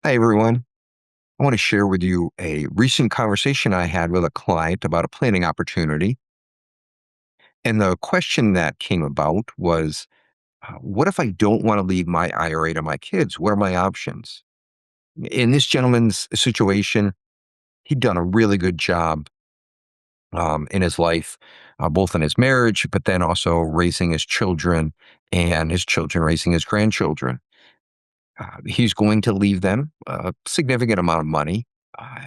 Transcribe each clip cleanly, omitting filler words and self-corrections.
Hi, everyone. I want to share with you a recent conversation I had with a client about a planning opportunity. And the question that came about was, what if I don't want to leave my IRA to my kids? What are my options? In this gentleman's situation, he'd done a really good job in his life, both in his marriage, but then also raising his children and his children raising his grandchildren. He's going to leave them a significant amount of money.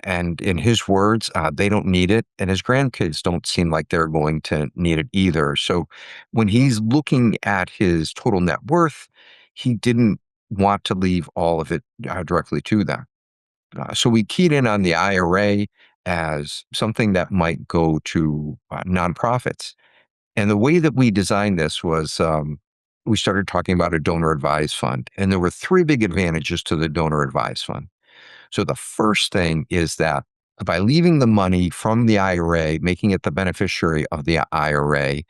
And in his words, they don't need it. And his grandkids don't seem like they're going to need it either. So when he's looking at his total net worth, he didn't want to leave all of it directly to them. So we keyed in on the IRA as something that might go to nonprofits. And the way that we designed this was we started talking about a donor advised fund. And there were three big advantages to the donor advised fund. So the first thing is that by leaving the money from the IRA, making it the beneficiary of the IRA,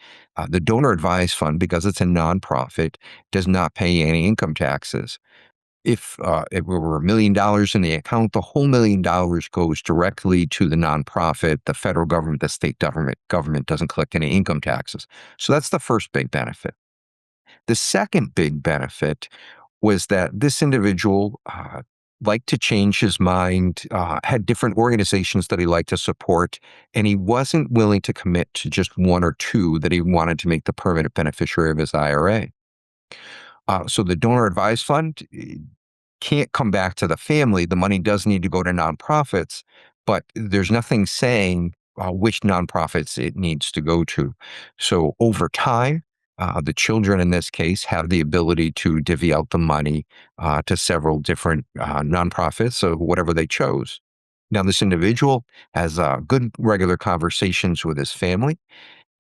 the donor advised fund, because it's a nonprofit, does not pay any income taxes. If it were $1 million in the account, the whole $1 million goes directly to the nonprofit. The federal government, the state government doesn't collect any income taxes. So that's the first big benefit. The second big benefit was that this individual liked to change his mind, had different organizations that he liked to support, and he wasn't willing to commit to just one or two that he wanted to make the permanent beneficiary of his IRA. So the donor advised fund can't come back to the family. The money does need to go to nonprofits, but there's nothing saying which nonprofits it needs to go to. So over time, the children in this case have the ability to divvy out the money to several different nonprofits, or whatever they chose. Now, this individual has good regular conversations with his family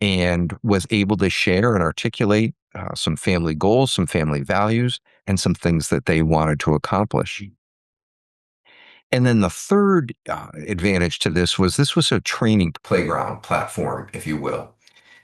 and was able to share and articulate some family goals, some family values, and some things that they wanted to accomplish. And then the third advantage to this was a training playground platform, if you will.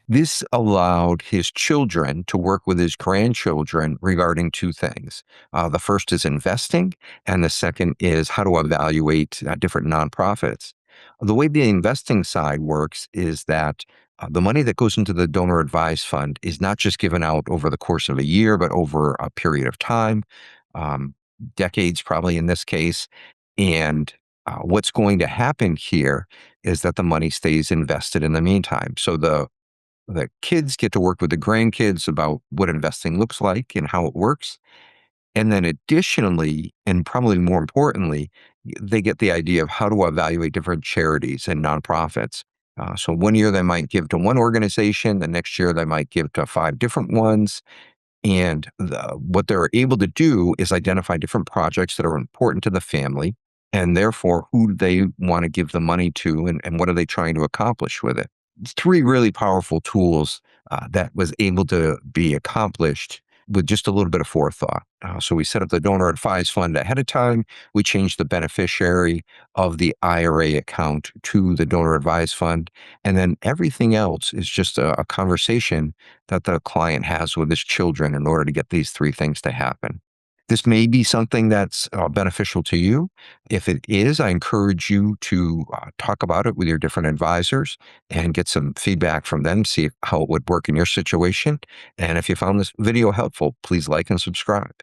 This allowed his children to work with his grandchildren regarding two things. The first is investing, and the second is how to evaluate different nonprofits. The way the investing side works is that the money that goes into the donor advised fund is not just given out over the course of a year, but over a period of time, um, decades probably in this case. And what's going to happen here is that the money stays invested in the meantime. So the kids get to work with the grandkids about what investing looks like and how it works. And then additionally, and probably more importantly, they get the idea of how to evaluate different charities and nonprofits. So one year they might give to one organization, the next year they might give to five different ones. And what they're able to do is identify different projects that are important to the family and therefore who they want to give the money to and what are they trying to accomplish with it. Three really powerful tools that was able to be accomplished with just a little bit of forethought. So we set up the donor advised fund ahead of time. We changed the beneficiary of the IRA account to the donor advised fund. And then everything else is just a conversation that the client has with his children in order to get these three things to happen. This may be something that's beneficial to you. If it is, I encourage you to talk about it with your different advisors and get some feedback from them, see how it would work in your situation. And if you found this video helpful, please like and subscribe.